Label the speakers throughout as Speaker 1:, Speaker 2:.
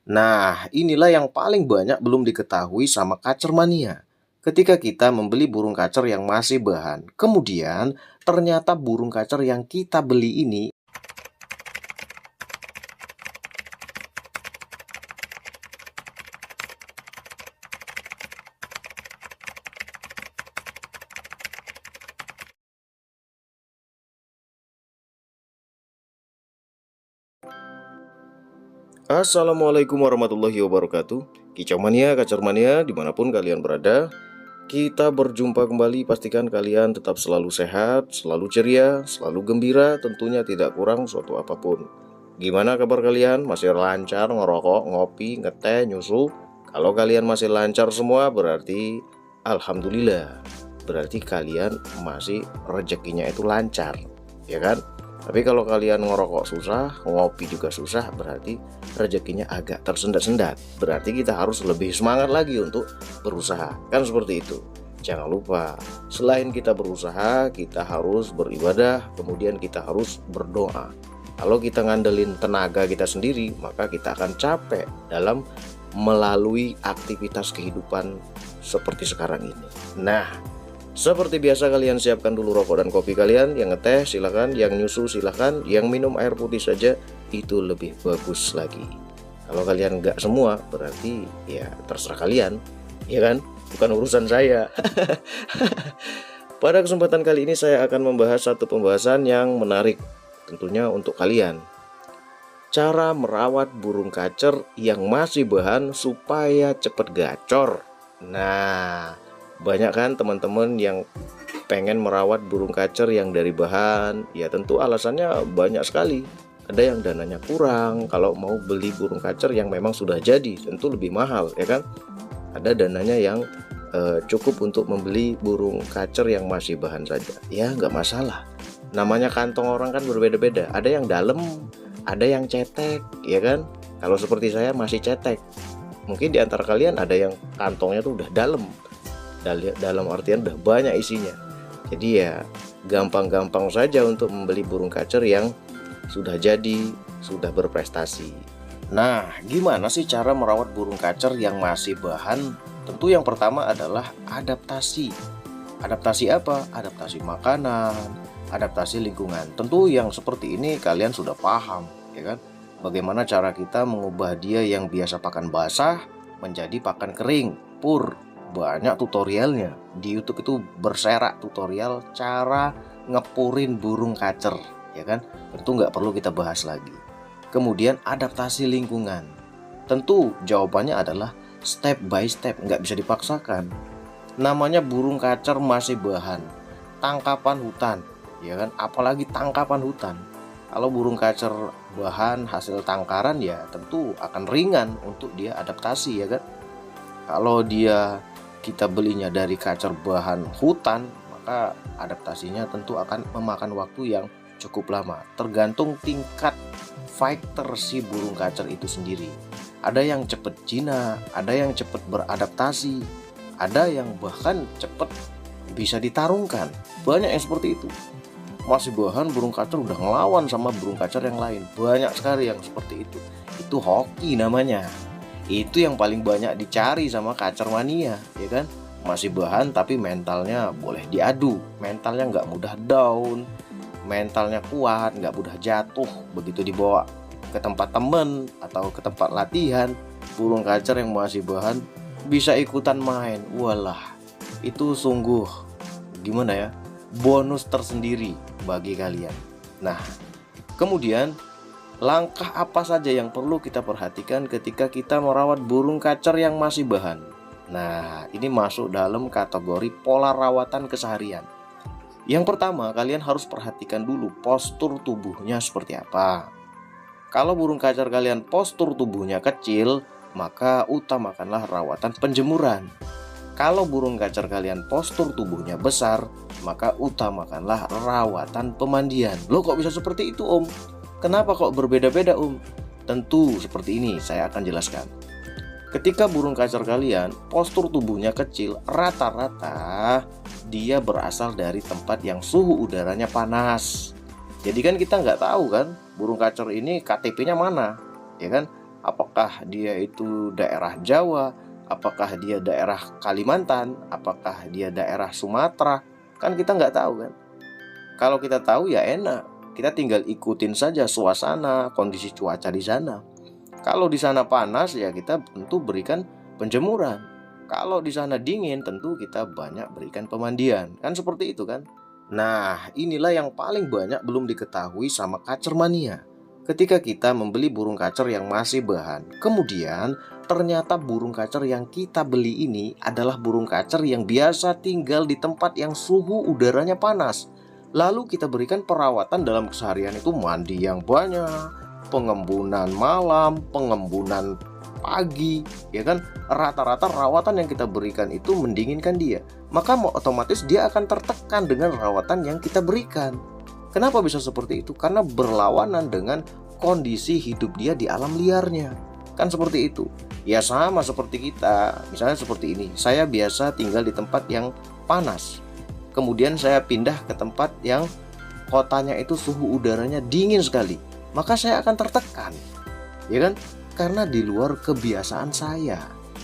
Speaker 1: Nah, inilah yang paling banyak belum diketahui sama kacer mania. Ketika kita membeli burung kacer yang masih bahan, kemudian ternyata burung kacer yang kita beli ini. Assalamualaikum warahmatullahi wabarakatuh. Kicau mania, kacer mania, dimanapun kalian berada, kita berjumpa kembali. Pastikan kalian tetap selalu sehat, selalu ceria, selalu gembira, tentunya tidak kurang suatu apapun. Gimana kabar kalian? Masih lancar ngerokok, ngopi, ngeteh, nyusu? Kalau kalian masih lancar semua berarti alhamdulillah. Berarti kalian masih rezekinya itu lancar, ya kan? Tapi kalau kalian ngerokok susah, ngopi juga susah, berarti rezekinya agak tersendat-sendat. Berarti kita harus lebih semangat lagi untuk berusaha. Kan seperti itu. Jangan lupa, selain kita berusaha, kita harus beribadah, kemudian kita harus berdoa. Kalau kita ngandelin tenaga kita sendiri, maka kita akan capek dalam melalui aktivitas kehidupan seperti sekarang ini. Nah, seperti biasa kalian siapkan dulu rokok dan kopi kalian. Yang ngeteh silahkan, yang nyusu silahkan, yang minum air putih saja itu lebih bagus lagi. Kalau kalian nggak semua berarti ya terserah kalian, ya kan? Bukan urusan saya. Pada kesempatan kali ini saya akan membahas satu pembahasan yang menarik tentunya untuk kalian. Cara merawat burung kacer yang masih bahan supaya cepat gacor. Nah, banyak kan teman-teman yang pengen merawat burung kacer yang dari bahan. Ya tentu alasannya banyak sekali. Ada yang dananya kurang, kalau mau beli burung kacer yang memang sudah jadi tentu lebih mahal, ya kan. Ada dananya yang cukup untuk membeli burung kacer yang masih bahan saja. Ya nggak masalah, namanya kantong orang kan berbeda-beda. Ada yang dalam, ada yang cetek, ya kan. Kalau seperti saya masih cetek. Mungkin di antara kalian ada yang kantongnya tuh udah dalam artian udah banyak isinya. Jadi ya gampang-gampang saja untuk membeli burung kacer yang sudah jadi, sudah berprestasi. Nah, gimana sih cara merawat burung kacer yang masih bahan? Tentu yang pertama adalah adaptasi. Adaptasi apa? Adaptasi makanan, adaptasi lingkungan. Tentu yang seperti ini kalian sudah paham, ya kan? Bagaimana cara kita mengubah dia yang biasa pakan basah menjadi pakan kering, pur. Banyak tutorialnya di YouTube itu, berserak tutorial cara ngepurin burung kacer, ya kan. Tentu nggak perlu kita bahas lagi. Kemudian adaptasi lingkungan, tentu jawabannya adalah step by step, nggak bisa dipaksakan. Namanya burung kacer masih bahan, tangkapan hutan, ya kan, apalagi tangkapan hutan. Kalau burung kacer bahan hasil tangkaran ya tentu akan ringan untuk dia adaptasi, ya kan. Kalau kita belinya dari kacer bahan hutan, maka adaptasinya tentu akan memakan waktu yang cukup lama. Tergantung tingkat fighter si burung kacer itu sendiri. Ada yang cepat jinak, ada yang cepat beradaptasi, ada yang bahkan cepat bisa ditarungkan. Banyak yang seperti itu. Masih bahan burung kacer udah ngelawan sama burung kacer yang lain. Banyak sekali yang seperti itu. Itu hoki namanya. Itu yang paling banyak dicari sama kacer mania, ya kan. Masih bahan tapi mentalnya boleh diadu, mentalnya nggak mudah down, mentalnya kuat, nggak mudah jatuh. Begitu dibawa ke tempat temen atau ke tempat latihan, burung kacer yang masih bahan bisa ikutan main. Walah, itu sungguh gimana ya, bonus tersendiri bagi kalian. Nah, kemudian langkah apa saja yang perlu kita perhatikan ketika kita merawat burung kacer yang masih bahan? Nah, ini masuk dalam kategori pola rawatan keseharian. Yang pertama, kalian harus perhatikan dulu postur tubuhnya seperti apa. Kalau burung kacer kalian postur tubuhnya kecil, maka utamakanlah rawatan penjemuran. Kalau burung kacer kalian postur tubuhnya besar, maka utamakanlah rawatan pemandian. Loh, kok bisa seperti itu, Om? Kenapa kok berbeda-beda, Om? Tentu seperti ini, saya akan jelaskan. Ketika burung kacer kalian postur tubuhnya kecil, rata-rata dia berasal dari tempat yang suhu udaranya panas. Jadi kan kita nggak tahu kan burung kacer ini KTP-nya mana, ya kan? apakah dia itu daerah Jawa, apakah dia daerah Kalimantan, apakah dia daerah Sumatera. Kan kita nggak tahu kan. Kalau kita tahu ya enak, kita tinggal ikutin saja suasana, kondisi cuaca di sana. Kalau di sana panas ya kita tentu berikan penjemuran. Kalau di sana dingin tentu kita banyak berikan pemandian. Kan seperti itu kan? Nah, inilah yang paling banyak belum diketahui sama kacer mania. Ketika kita membeli burung kacer yang masih bahan, kemudian ternyata burung kacer yang kita beli ini adalah burung kacer yang biasa tinggal di tempat yang suhu udaranya panas. Lalu kita berikan perawatan dalam keseharian itu mandi yang banyak, pengembunan malam, pengembunan pagi, ya kan? Rata-rata rawatan yang kita berikan itu mendinginkan dia. Maka otomatis dia akan tertekan dengan rawatan yang kita berikan. Kenapa bisa seperti itu? Karena berlawanan dengan kondisi hidup dia di alam liarnya. Kan seperti itu. Ya sama seperti kita. Misalnya seperti ini. Saya biasa tinggal di tempat yang panas. Kemudian saya pindah ke tempat yang kotanya itu suhu udaranya dingin sekali. Maka saya akan tertekan. Ya kan? Karena di luar kebiasaan saya.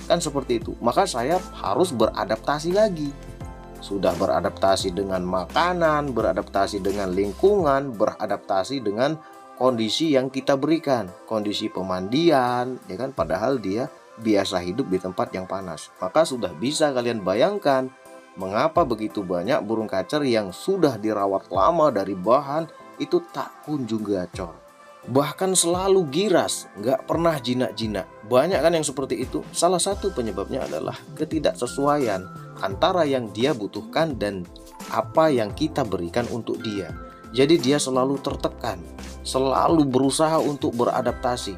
Speaker 1: Kan seperti itu. Maka saya harus beradaptasi lagi. Sudah beradaptasi dengan makanan, beradaptasi dengan lingkungan, beradaptasi dengan kondisi yang kita berikan, kondisi pemandian, ya kan? Padahal dia biasa hidup di tempat yang panas. Maka sudah bisa kalian bayangkan mengapa begitu banyak burung kacer yang sudah dirawat lama dari bahan itu tak kunjung gacor. Bahkan selalu giras, nggak pernah jinak-jinak. Banyak kan yang seperti itu. Salah satu penyebabnya adalah ketidaksesuaian antara yang dia butuhkan dan apa yang kita berikan untuk dia. Jadi dia selalu tertekan, selalu berusaha untuk beradaptasi.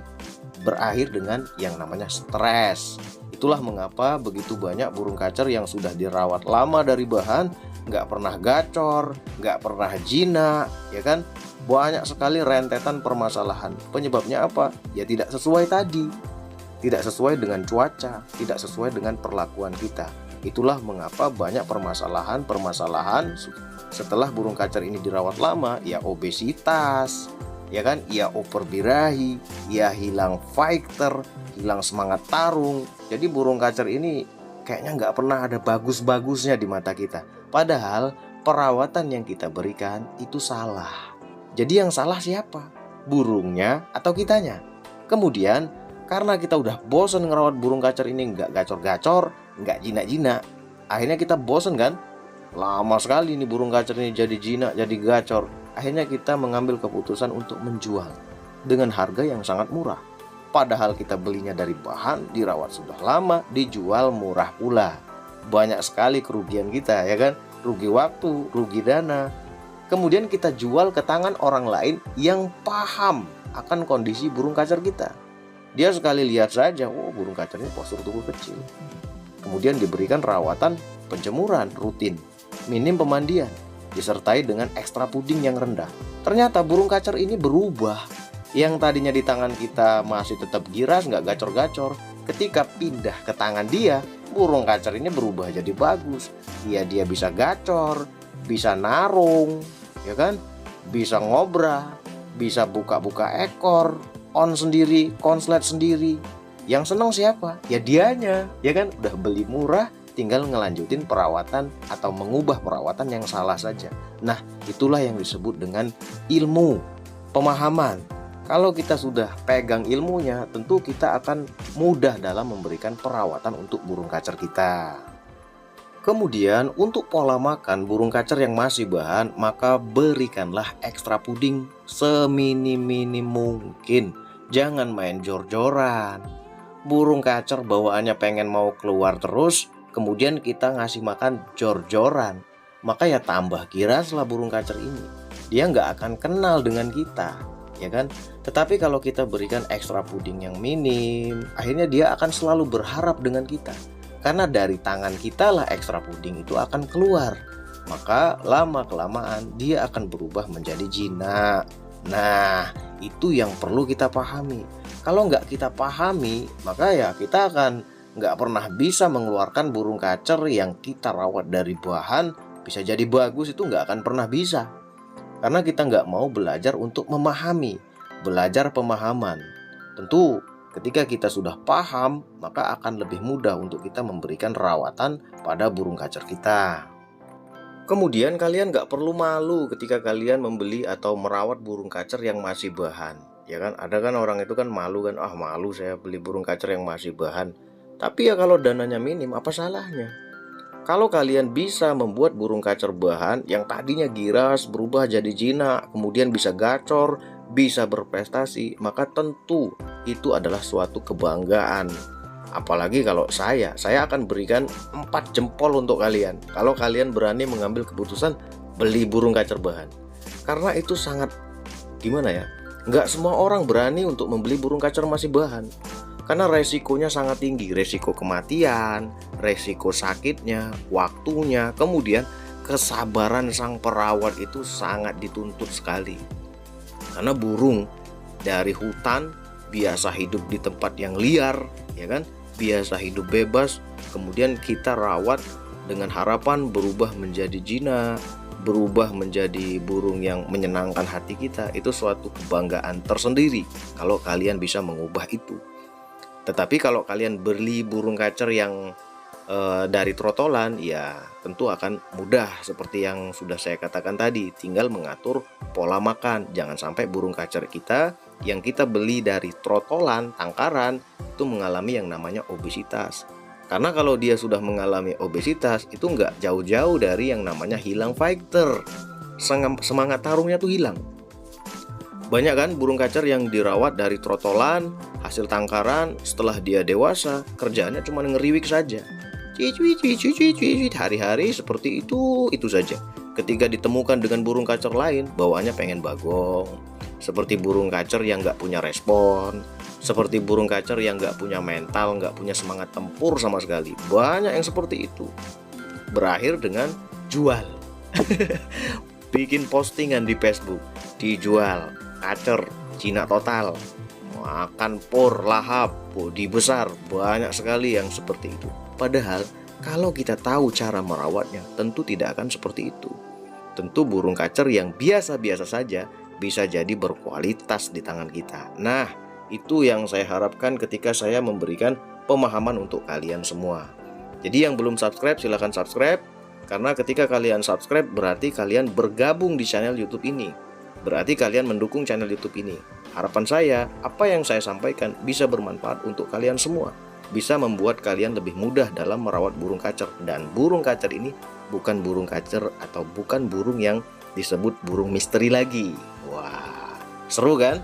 Speaker 1: Berakhir dengan yang namanya stres. Itulah mengapa begitu banyak burung kacer yang sudah dirawat lama dari bahan, nggak pernah gacor, nggak pernah jinak, ya kan? Banyak sekali rentetan permasalahan. Penyebabnya apa? Ya tidak sesuai tadi. Tidak sesuai dengan cuaca, tidak sesuai dengan perlakuan kita. Itulah mengapa banyak permasalahan setelah burung kacer ini dirawat lama, ya obesitas, ya kan? Ya overbirahi, ya hilang fighter, hilang semangat tarung. Jadi burung kacer ini kayaknya nggak pernah ada bagus-bagusnya di mata kita. Padahal perawatan yang kita berikan itu salah. Jadi yang salah siapa? Burungnya atau kitanya? Kemudian karena kita udah bosan ngerawat burung kacer ini nggak gacor-gacor, nggak jinak-jinak, akhirnya kita bosan kan? Lama sekali nih burung kacer ini jadi jinak, jadi gacor. Akhirnya kita mengambil keputusan untuk menjual dengan harga yang sangat murah. Padahal kita belinya dari bahan, dirawat sudah lama, dijual murah pula. Banyak sekali kerugian kita, ya kan? Rugi waktu, rugi dana. Kemudian kita jual ke tangan orang lain yang paham akan kondisi burung kacer kita. Dia sekali lihat saja, oh burung kacer ini postur tubuh kecil. Kemudian diberikan rawatan penjemuran rutin, minim pemandian, disertai dengan ekstra puding yang rendah. Ternyata burung kacer ini berubah. Yang tadinya di tangan kita masih tetap giras, nggak gacor-gacor. Ketika pindah ke tangan dia, burung kacer ini berubah jadi bagus. Dia bisa gacor, bisa narung, ya kan? Bisa ngobrol, bisa buka-buka ekor, on sendiri, konslet sendiri. Yang senang siapa? Ya dianya, ya kan? Udah beli murah, tinggal ngelanjutin perawatan atau mengubah perawatan yang salah saja. Nah, itulah yang disebut dengan ilmu, pemahaman. Kalau kita sudah pegang ilmunya, tentu kita akan mudah dalam memberikan perawatan untuk burung kacer kita. Kemudian untuk pola makan burung kacer yang masih bahan, maka berikanlah ekstra puding seminim-minim mungkin. Jangan main jor-joran. Burung kacer bawaannya pengen mau keluar terus, kemudian kita ngasih makan jor-joran. Maka ya tambah giraslah burung kacer ini. Dia nggak akan kenal dengan kita, ya kan? Tetapi kalau kita berikan ekstra puding yang minim, akhirnya dia akan selalu berharap dengan kita. Karena dari tangan kita lah ekstra puding itu akan keluar. Maka lama-kelamaan dia akan berubah menjadi jinak. Nah, itu yang perlu kita pahami. Kalau nggak kita pahami, maka ya kita akan nggak pernah bisa mengeluarkan burung kacer yang kita rawat dari bahan. Bisa jadi bagus itu nggak akan pernah bisa. Karena kita nggak mau belajar untuk memahami. Belajar pemahaman. Tentu Ketika kita sudah paham, maka akan lebih mudah untuk kita memberikan rawatan pada burung kacer kita. Kemudian kalian nggak perlu malu ketika kalian membeli atau merawat burung kacer yang masih bahan. Ya kan, ada kan orang itu kan malu kan, malu saya beli burung kacer yang masih bahan. Tapi ya kalau dananya minim, apa salahnya? Kalau kalian bisa membuat burung kacer bahan yang tadinya giras berubah jadi jinak, kemudian bisa gacor, bisa berprestasi, maka tentu itu adalah suatu kebanggaan. Apalagi kalau saya akan berikan 4 jempol untuk kalian kalau kalian berani mengambil keputusan beli burung kacer bahan. Karena itu sangat, gimana ya, nggak semua orang berani untuk membeli burung kacer masih bahan. Karena resikonya sangat tinggi, resiko kematian, resiko sakitnya, waktunya, kemudian kesabaran sang perawat itu sangat dituntut sekali. Karena burung dari hutan biasa hidup di tempat yang liar, ya kan? Biasa hidup bebas, kemudian kita rawat dengan harapan berubah menjadi jinak, berubah menjadi burung yang menyenangkan hati kita. Itu suatu kebanggaan tersendiri kalau kalian bisa mengubah itu. Tetapi kalau kalian beli burung kacer yang dari trotolan, ya tentu akan mudah seperti yang sudah saya katakan tadi. Tinggal mengatur pola makan. Jangan sampai burung kacer kita yang kita beli dari trotolan, tangkaran, itu mengalami yang namanya obesitas. Karena kalau dia sudah mengalami obesitas, itu nggak jauh-jauh dari yang namanya hilang fighter. Semangat tarungnya tuh hilang. Banyak kan burung kacer yang dirawat dari trotolan, hasil tangkaran, setelah dia dewasa, kerjaannya cuma ngeriwik saja. Hari-hari seperti itu saja. Ketika ditemukan dengan burung kacer lain, bawaannya pengen bagong. Seperti burung kacer yang nggak punya respon, seperti burung kacer yang nggak punya mental, nggak punya semangat tempur sama sekali. Banyak yang seperti itu. Berakhir dengan jual. Bikin postingan di Facebook, dijual kacer jinak total, makan por lahap, bodi besar, banyak sekali yang seperti itu. Padahal kalau kita tahu cara merawatnya, tentu tidak akan seperti itu. Tentu burung kacer yang biasa-biasa saja bisa jadi berkualitas di tangan kita. Nah, itu yang saya harapkan ketika saya memberikan pemahaman untuk kalian semua. Jadi yang belum subscribe silahkan subscribe, karena ketika kalian subscribe berarti kalian bergabung di channel YouTube ini. Berarti kalian mendukung channel YouTube ini. Harapan saya, apa yang saya sampaikan bisa bermanfaat untuk kalian semua. Bisa membuat kalian lebih mudah dalam merawat burung kacer. Dan burung kacer ini bukan burung kacer atau bukan burung yang disebut burung misteri lagi. Wah, seru kan?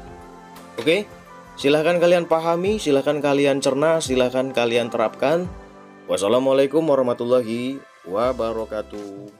Speaker 1: Oke, silahkan kalian pahami, silahkan kalian cerna, silahkan kalian terapkan. Wassalamualaikum warahmatullahi wabarakatuh.